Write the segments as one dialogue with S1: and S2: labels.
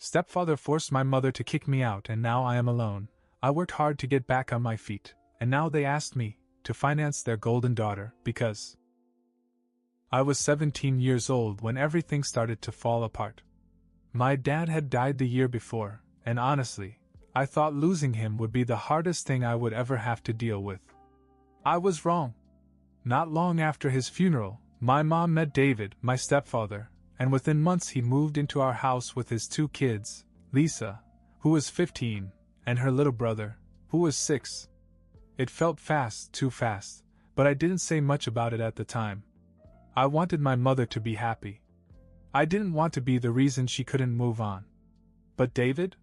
S1: Stepfather forced my mother to kick me out, and now I am alone. I worked hard to get back on my feet, and now they asked me to finance their golden daughter because I was 17 years old when everything started to fall apart. My dad had died the year before, and honestly, I thought losing him would be the hardest thing I would ever have to deal with. I was wrong. Not long after his funeral, my mom met David, my stepfather, and within months he moved into our house with his 2 kids, Lisa, who was 15, and her little brother, who was 6. It felt fast, too fast, but I didn't say much about it at the time. I wanted my mother to be happy. I didn't want to be the reason she couldn't move on. But David?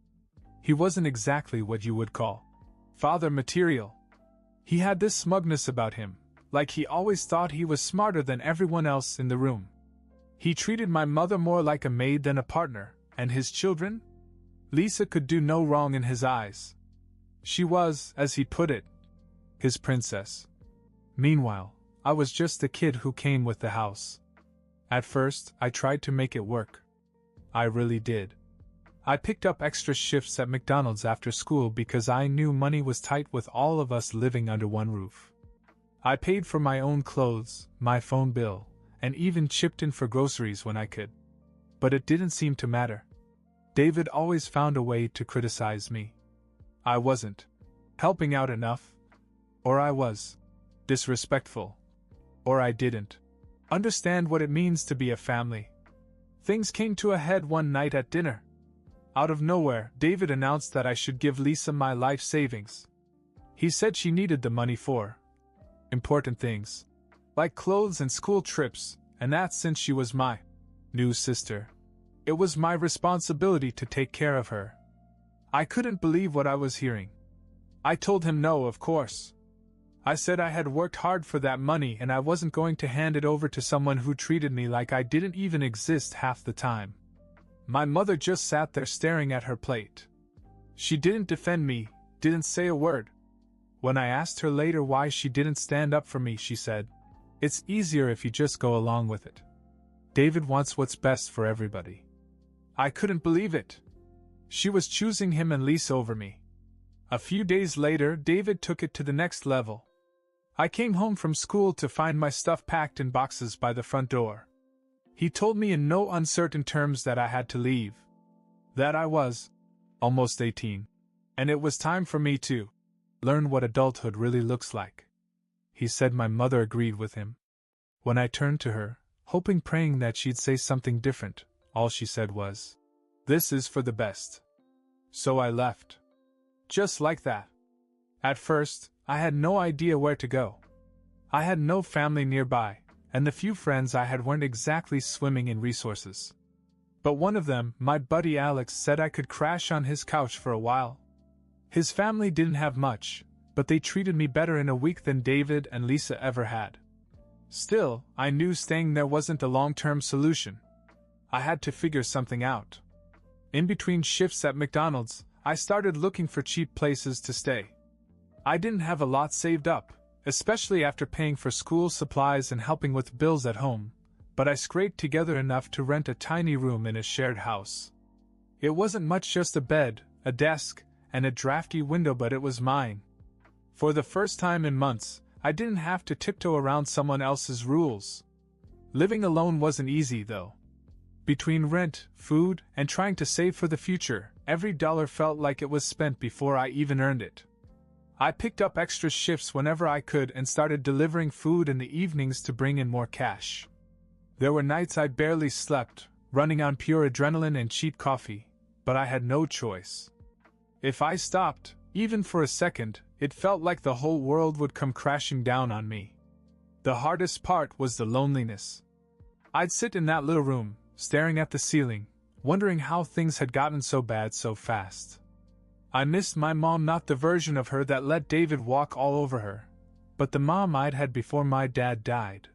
S1: He wasn't exactly what you would call father material. He had this smugness about him, like he always thought he was smarter than everyone else in the room. He treated my mother more like a maid than a partner, and his children? Lisa could do no wrong in his eyes. She was, as he put it, his princess. Meanwhile, I was just the kid who came with the house. At first, I tried to make it work. I really did. I picked up extra shifts at McDonald's after school because I knew money was tight with all of us living under one roof. I paid for my own clothes, my phone bill, and even chipped in for groceries when I could. But it didn't seem to matter. David always found a way to criticize me. I wasn't helping out enough, or I was disrespectful, or I didn't understand what it means to be a family. Things came to a head one night at dinner. Out of nowhere, David announced that I should give Lisa my life savings. He said she needed the money for important things, like clothes and school trips, and that since she was my new sister, it was my responsibility to take care of her. I couldn't believe what I was hearing. I told him no, of course. I said I had worked hard for that money and I wasn't going to hand it over to someone who treated me like I didn't even exist half the time. My mother just sat there staring at her plate. She didn't defend me, didn't say a word. When I asked her later why she didn't stand up for me, she said, "It's easier if you just go along with it. David wants what's best for everybody." I couldn't believe it. She was choosing him and Lisa over me. A few days later, David took it to the next level. I came home from school to find my stuff packed in boxes by the front door. He told me in no uncertain terms that I had to leave. That I was almost 18. And it was time for me to learn what adulthood really looks like. He said my mother agreed with him. When I turned to her, hoping, praying that she'd say something different, all she said was, "This is for the best." So I left. Just like that. At first, I had no idea where to go. I had no family nearby, and the few friends I had weren't exactly swimming in resources. But one of them, my buddy Alex, said I could crash on his couch for a while. His family didn't have much, but they treated me better in a week than David and Lisa ever had. Still, I knew staying there wasn't a long-term solution. I had to figure something out. In between shifts at McDonald's, I started looking for cheap places to stay. I didn't have a lot saved up, especially after paying for school supplies and helping with bills at home, but I scraped together enough to rent a tiny room in a shared house. It wasn't much, just a bed, a desk, and a drafty window, but it was mine. For the first time in months, I didn't have to tiptoe around someone else's rules. Living alone wasn't easy, though. Between rent, food, and trying to save for the future, every dollar felt like it was spent before I even earned it. I picked up extra shifts whenever I could and started delivering food in the evenings to bring in more cash. There were nights I barely slept, running on pure adrenaline and cheap coffee, but I had no choice. If I stopped, even for a second, it felt like the whole world would come crashing down on me. The hardest part was the loneliness. I'd sit in that little room, staring at the ceiling, wondering how things had gotten so bad so fast. I missed my mom, not the version of her that let David walk all over her, but the mom I'd had before my dad died.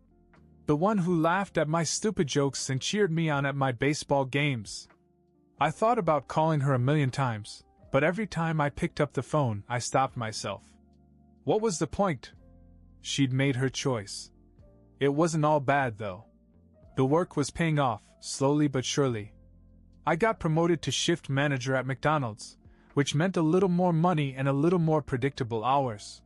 S1: The one who laughed at my stupid jokes and cheered me on at my baseball games. I thought about calling her a million times, but every time I picked up the phone, I stopped myself. What was the point? She'd made her choice. It wasn't all bad, though. The work was paying off, slowly but surely. I got promoted to shift manager at McDonald's, which meant a little more money and a little more predictable hours.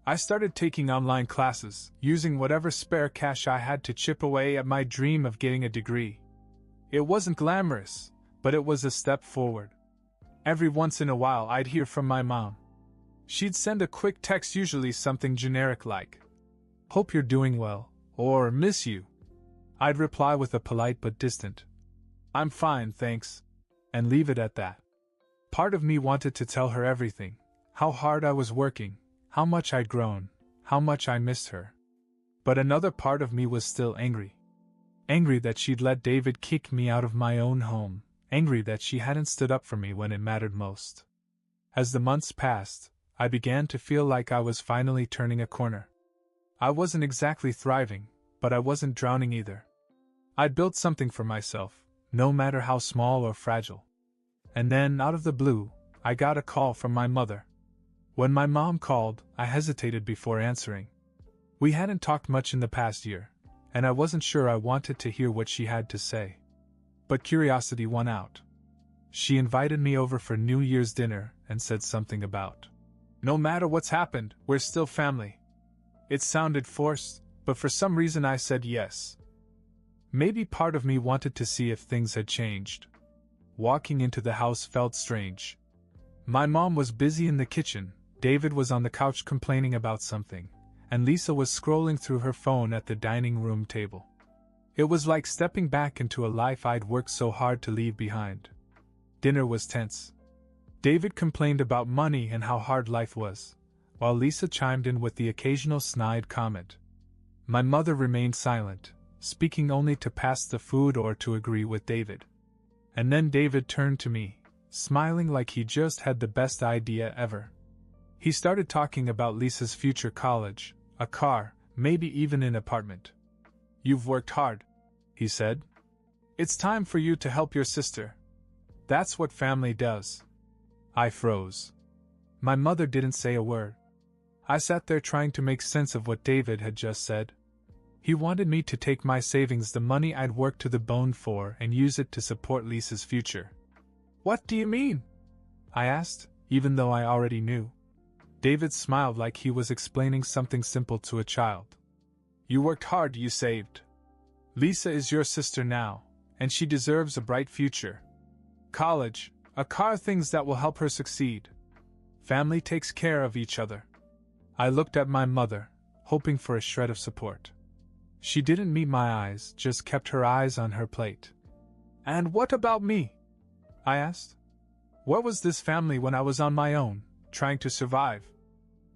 S1: I started taking online classes, using whatever spare cash I had to chip away at my dream of getting a degree. It wasn't glamorous, but it was a step forward. Every once in a while I'd hear from my mom. She'd send a quick text, usually something generic like, "Hope you're doing well," or "Miss you." I'd reply with a polite but distant, "I'm fine, thanks," and leave it at that. Part of me wanted to tell her everything, how hard I was working, how much I'd grown, how much I missed her. But another part of me was still angry. Angry that she'd let David kick me out of my own home, angry that she hadn't stood up for me when it mattered most. As the months passed, I began to feel like I was finally turning a corner. I wasn't exactly thriving, but I wasn't drowning either. I'd built something for myself, no matter how small or fragile. And then, out of the blue, I got a call from my mother. When my mom called, I hesitated before answering. We hadn't talked much in the past year, and I wasn't sure I wanted to hear what she had to say. But curiosity won out. She invited me over for New Year's dinner and said something about, "No matter what's happened, we're still family." It sounded forced, but for some reason I said yes. Maybe part of me wanted to see if things had changed. Walking into the house felt strange. My mom was busy in the kitchen, David was on the couch complaining about something, and Lisa was scrolling through her phone at the dining room table. It was like stepping back into a life I'd worked so hard to leave behind. Dinner was tense. David complained about money and how hard life was, while Lisa chimed in with the occasional snide comment. My mother remained silent, speaking only to pass the food or to agree with David. And then David turned to me, smiling like he just had the best idea ever. He started talking about Lisa's future college, a car, maybe even an apartment. "You've worked hard," he said. "It's time for you to help your sister. That's what family does." I froze. My mother didn't say a word. I sat there trying to make sense of what David had just said. He wanted me to take my savings, the money I'd worked to the bone for, and use it to support Lisa's future. "What do you mean?" I asked, even though I already knew. David smiled like he was explaining something simple to a child. "You worked hard, you saved. Lisa is your sister now, and she deserves a bright future. College, a car, things that will help her succeed. Family takes care of each other." I looked at my mother, hoping for a shred of support. She didn't meet my eyes, just kept her eyes on her plate. "And what about me?" I asked. "Where was this family when I was on my own, trying to survive?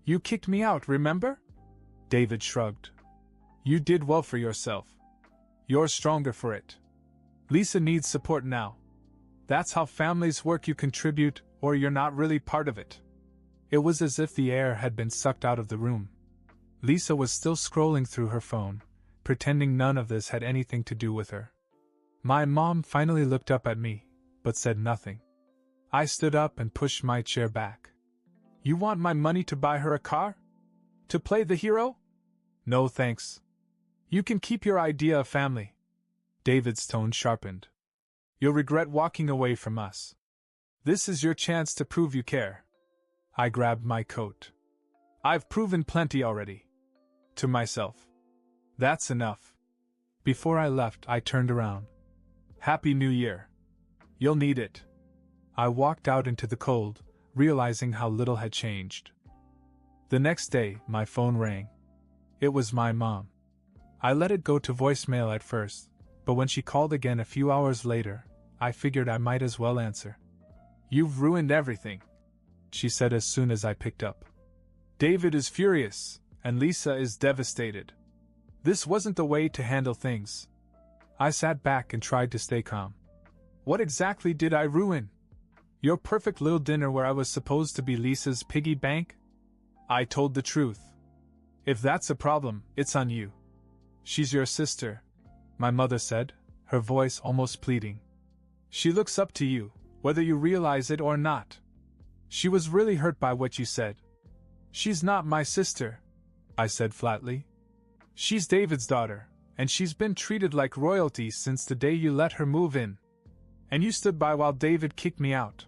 S1: You kicked me out, remember?" David shrugged. "You did well for yourself. You're stronger for it. Lisa needs support now. That's how families work, you contribute, or you're not really part of it." It was as if the air had been sucked out of the room. Lisa was still scrolling through her phone, pretending none of this had anything to do with her. My mom finally looked up at me, but said nothing. I stood up and pushed my chair back. "You want my money to buy her a car? To play the hero? No thanks. You can keep your idea of family." David's tone sharpened. "You'll regret walking away from us. This is your chance to prove you care." I grabbed my coat. "I've proven plenty already. To myself. That's enough." Before I left, I turned around. "Happy New Year. You'll need it." I walked out into the cold, realizing how little had changed. The next day, my phone rang. It was my mom. I let it go to voicemail at first, but when she called again a few hours later, I figured I might as well answer. "You've ruined everything," she said as soon as I picked up. "David is furious, and Lisa is devastated. This wasn't the way to handle things." I sat back and tried to stay calm. "What exactly did I ruin? Your perfect little dinner where I was supposed to be Lisa's piggy bank?" I told the truth. "If that's a problem, it's on you. She's your sister," my mother said, her voice almost pleading. "She looks up to you, whether you realize it or not. She was really hurt by what you said." "She's not my sister," I said flatly. "She's David's daughter, and she's been treated like royalty since the day you let her move in." And you stood by while David kicked me out.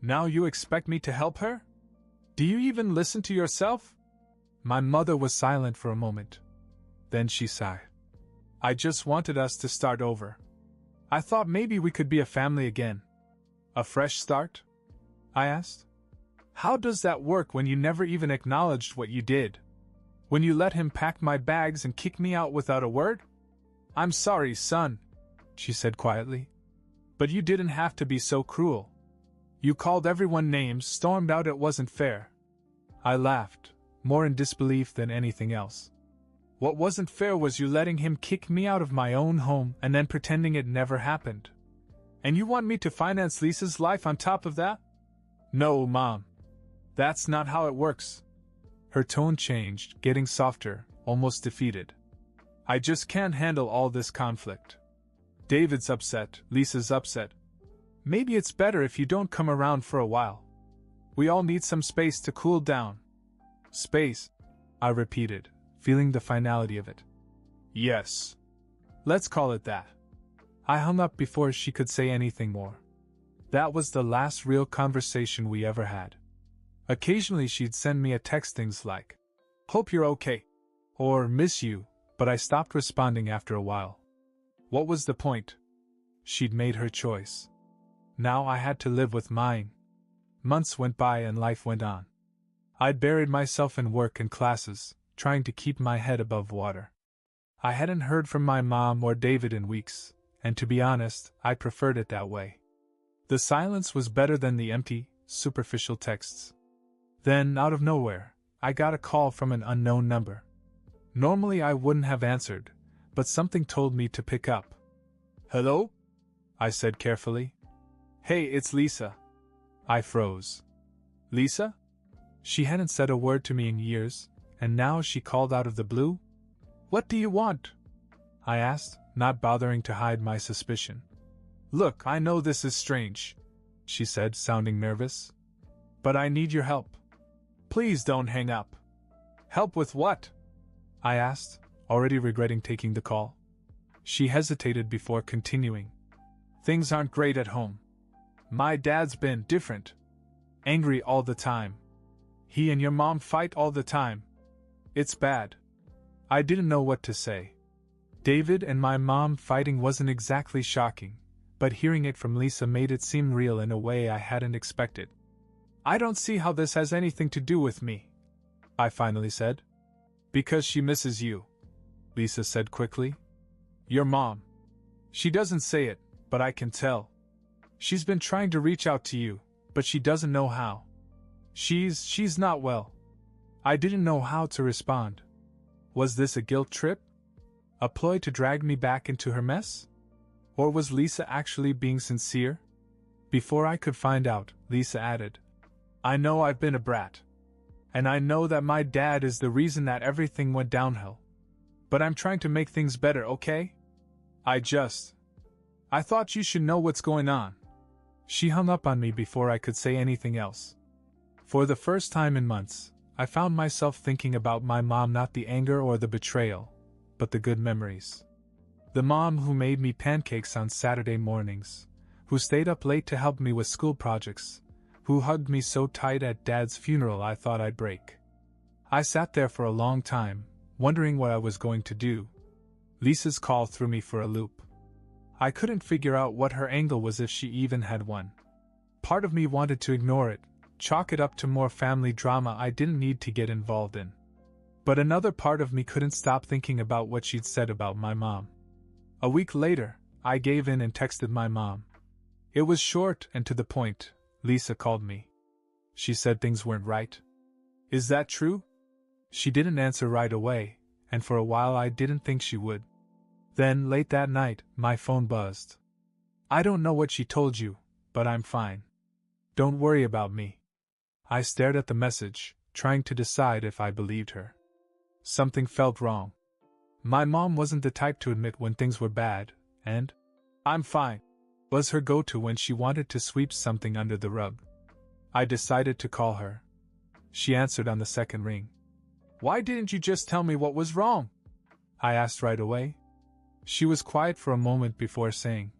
S1: Now you expect me to help her? Do you even listen to yourself? My mother was silent for a moment. Then she sighed. I just wanted us to start over. I thought maybe we could be a family again. A fresh start? I asked. How does that work when you never even acknowledged what you did? When you let him pack my bags and kick me out without a word? I'm sorry, son, she said quietly. But you didn't have to be so cruel. You called everyone names, stormed out it wasn't fair. I laughed, more in disbelief than anything else. What wasn't fair was you letting him kick me out of my own home and then pretending it never happened. And you want me to finance Lisa's life on top of that? No, Mom. That's not how it works. Her tone changed, getting softer, almost defeated. I just can't handle all this conflict. David's upset, Lisa's upset. Maybe it's better if you don't come around for a while. We all need some space to cool down. Space, I repeated, feeling the finality of it. Yes. Let's call it that. I hung up before she could say anything more. That was the last real conversation we ever had. Occasionally she'd send me a text, things like, "Hope you're okay," or "Miss you," but I stopped responding after a while. What was the point? She'd made her choice. Now I had to live with mine. Months went by and life went on. I'd buried myself in work and classes, trying to keep my head above water. I hadn't heard from my mom or David in weeks, and to be honest, I preferred it that way. The silence was better than the empty, superficial texts. Then, out of nowhere, I got a call from an unknown number. Normally I wouldn't have answered, but something told me to pick up. "Hello?" I said carefully. "Hey, it's Lisa." I froze. Lisa? She hadn't said a word to me in years, and now she called out of the blue? "What do you want?" I asked, not bothering to hide my suspicion. "Look, I know this is strange," she said, sounding nervous. "But I need your help. Please don't hang up." "Help with what?" I asked, already regretting taking the call. She hesitated before continuing. "Things aren't great at home. My dad's been different. Angry all the time. He and your mom fight all the time. It's bad." I didn't know what to say. David and my mom fighting wasn't exactly shocking, but hearing it from Lisa made it seem real in a way I hadn't expected. "I don't see how this has anything to do with me," I finally said. "Because she misses you," Lisa said quickly. "Your mom. She doesn't say it, but I can tell. She's been trying to reach out to you, but she doesn't know how. She's not well." I didn't know how to respond. Was this a guilt trip? A ploy to drag me back into her mess? Or was Lisa actually being sincere? Before I could find out, Lisa added, "I know I've been a brat. And I know that my dad is the reason that everything went downhill. But I'm trying to make things better, okay? I thought you should know what's going on." She hung up on me before I could say anything else. For the first time in months, I found myself thinking about my mom, not the anger or the betrayal, but the good memories. The mom who made me pancakes on Saturday mornings, who stayed up late to help me with school projects, who hugged me so tight at Dad's funeral I thought I'd break. I sat there for a long time, wondering what I was going to do. Lisa's call threw me for a loop. I couldn't figure out what her angle was, if she even had one. Part of me wanted to ignore it, chalk it up to more family drama I didn't need to get involved in. But another part of me couldn't stop thinking about what she'd said about my mom. A week later, I gave in and texted my mom. It was short and to the point. Lisa called me. She said things weren't right. "Is that true?" She didn't answer right away, and for a while I didn't think she would. Then, late that night, my phone buzzed. "I don't know what she told you, but I'm fine. Don't worry about me." I stared at the message, trying to decide if I believed her. Something felt wrong. My mom wasn't the type to admit when things were bad, and "I'm fine" was her go-to when she wanted to sweep something under the rug. I decided to call her. She answered on the second ring. "Why didn't you just tell me what was wrong?" I asked right away. She was quiet for a moment before saying,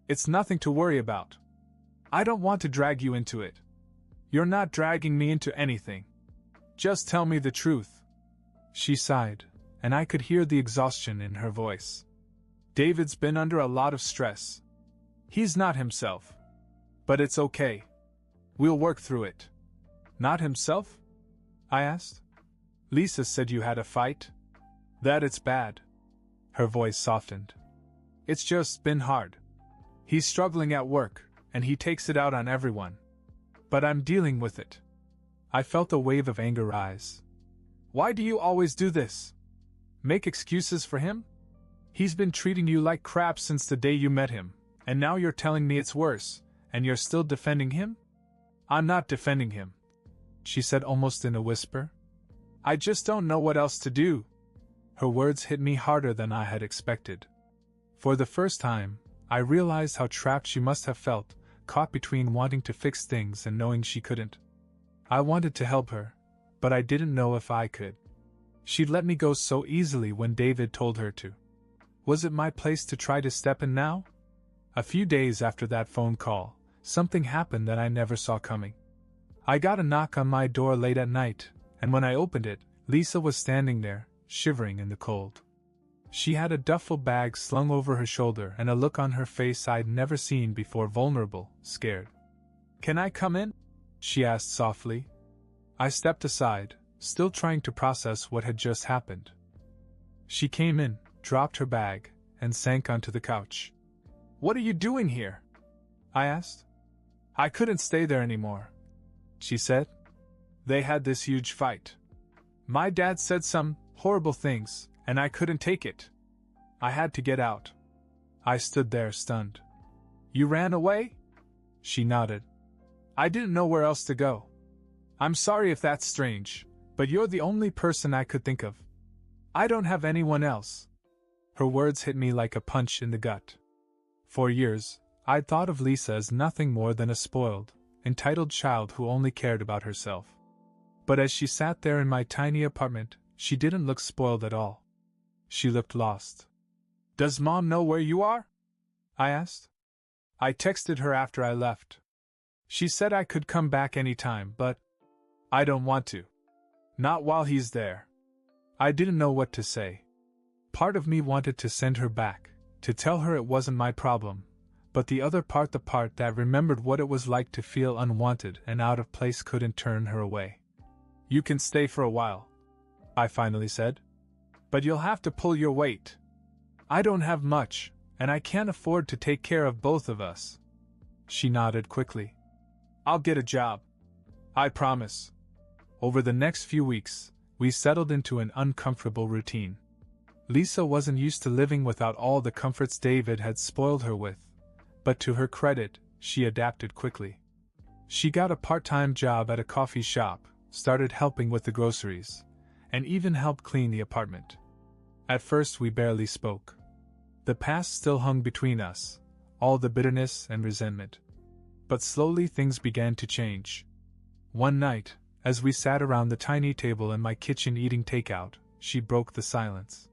S1: It's nothing to worry about. I don't want to drag you into it. You're not dragging me into anything. Just tell me the truth. She sighed, and I could hear the exhaustion in her voice. David's been under a lot of stress. He's not himself. But it's okay. We'll work through it. Not himself? I asked. Lisa said you had a fight? That it's bad. Her voice softened. It's just been hard. He's struggling at work, and he takes it out on everyone. But I'm dealing with it. I felt a wave of anger rise. Why do you always do this? Make excuses for him? He's been treating you like crap since the day you met him, and now you're telling me it's worse, and you're still defending him? I'm not defending him, she said almost in a whisper. I just don't know what else to do. Her words hit me harder than I had expected. For the first time, I realized how trapped she must have felt, caught between wanting to fix things and knowing she couldn't. I wanted to help her, but I didn't know if I could. She'd let me go so easily when David told her to. Was it my place to try to step in now? A few days after that phone call, something happened that I never saw coming. I got a knock on my door late at night, and when I opened it, Lisa was standing there, shivering in the cold. She had a duffel bag slung over her shoulder and a look on her face I'd never seen before, vulnerable, scared. Can I come in? She asked softly. I stepped aside, still trying to process what had just happened. She came in, dropped her bag, and sank onto the couch. What are you doing here? I asked. I couldn't stay there anymore, she said. They had this huge fight. My dad said some horrible things, and I couldn't take it. I had to get out. I stood there stunned. You ran away? She nodded. I didn't know where else to go. I'm sorry if that's strange, but you're the only person I could think of. I don't have anyone else. Her words hit me like a punch in the gut. For years, I'd thought of Lisa as nothing more than a spoiled, entitled child who only cared about herself. But as she sat there in my tiny apartment, she didn't look spoiled at all. She looked lost. Does Mom know where you are? I asked. I texted her after I left. She said I could come back anytime, but I don't want to. Not while he's there. I didn't know what to say. Part of me wanted to send her back, to tell her it wasn't my problem, but the other part, the part that remembered what it was like to feel unwanted and out of place, couldn't turn her away. You can stay for a while, I finally said. But you'll have to pull your weight. I don't have much, and I can't afford to take care of both of us. She nodded quickly. I'll get a job. I promise. Over the next few weeks, we settled into an uncomfortable routine. Lisa wasn't used to living without all the comforts David had spoiled her with, but to her credit, she adapted quickly. She got a part-time job at a coffee shop, started helping with the groceries, and even helped clean the apartment. At first we barely spoke. The past still hung between us, all the bitterness and resentment. But slowly things began to change. One night, as we sat around the tiny table in my kitchen eating takeout, she broke the silence.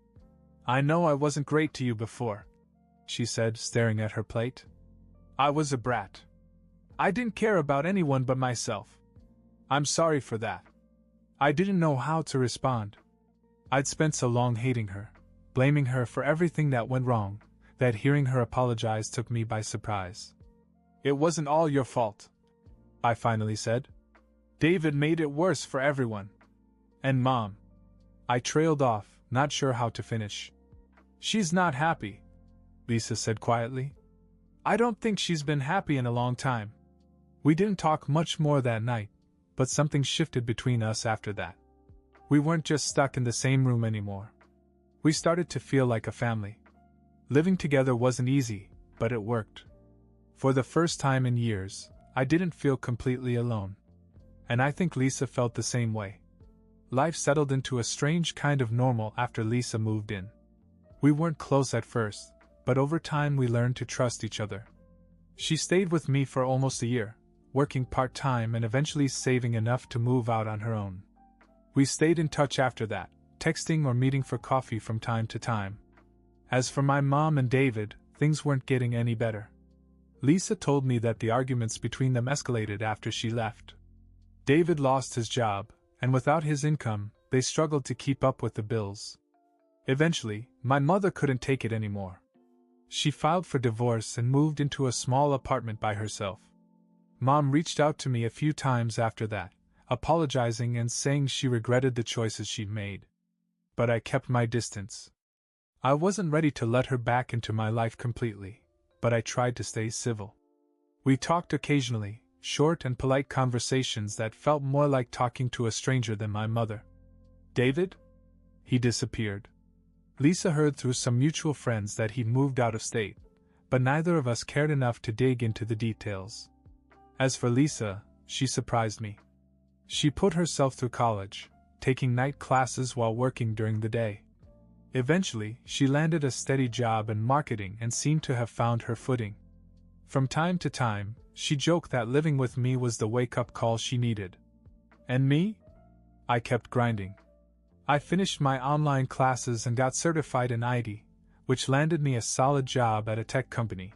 S1: I know I wasn't great to you before, she said, staring at her plate. I was a brat. I didn't care about anyone but myself. I'm sorry for that. I didn't know how to respond. I'd spent so long hating her, blaming her for everything that went wrong, that hearing her apologize took me by surprise. It wasn't all your fault, I finally said. David made it worse for everyone. And Mom. I trailed off, not sure how to finish. She's not happy, Lisa said quietly. I don't think she's been happy in a long time. We didn't talk much more that night, but something shifted between us after that. We weren't just stuck in the same room anymore. We started to feel like a family. Living together wasn't easy, but it worked. For the first time in years, I didn't feel completely alone. And I think Lisa felt the same way. Life settled into a strange kind of normal after Lisa moved in. We weren't close at first, but over time we learned to trust each other. She stayed with me for almost a year, working part-time and eventually saving enough to move out on her own. We stayed in touch after that, texting or meeting for coffee from time to time. As for my mom and David, things weren't getting any better. Lisa told me that the arguments between them escalated after she left. David lost his job, and without his income, they struggled to keep up with the bills. Eventually, my mother couldn't take it anymore. She filed for divorce and moved into a small apartment by herself. Mom reached out to me a few times after that, apologizing and saying she regretted the choices she'd made. But I kept my distance. I wasn't ready to let her back into my life completely, but I tried to stay civil. We talked occasionally, short and polite conversations that felt more like talking to a stranger than my mother. David? He disappeared. Lisa heard through some mutual friends that he'd moved out of state, but neither of us cared enough to dig into the details. As for Lisa, she surprised me. She put herself through college, taking night classes while working during the day. Eventually, she landed a steady job in marketing and seemed to have found her footing. From time to time, she joked that living with me was the wake-up call she needed. And me? I kept grinding. I finished my online classes and got certified in IT, which landed me a solid job at a tech company.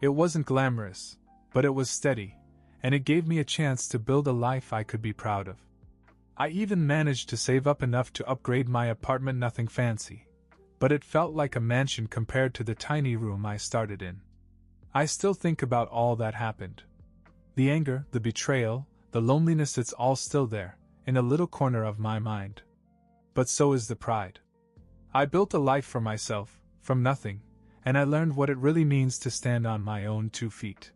S1: It wasn't glamorous, but it was steady, and it gave me a chance to build a life I could be proud of. I even managed to save up enough to upgrade my apartment, nothing fancy, but it felt like a mansion compared to the tiny room I started in. I still think about all that happened. The anger, the betrayal, the loneliness, it's all still there, in a little corner of my mind. But so is the pride. I built a life for myself, from nothing, and I learned what it really means to stand on my own 2 feet.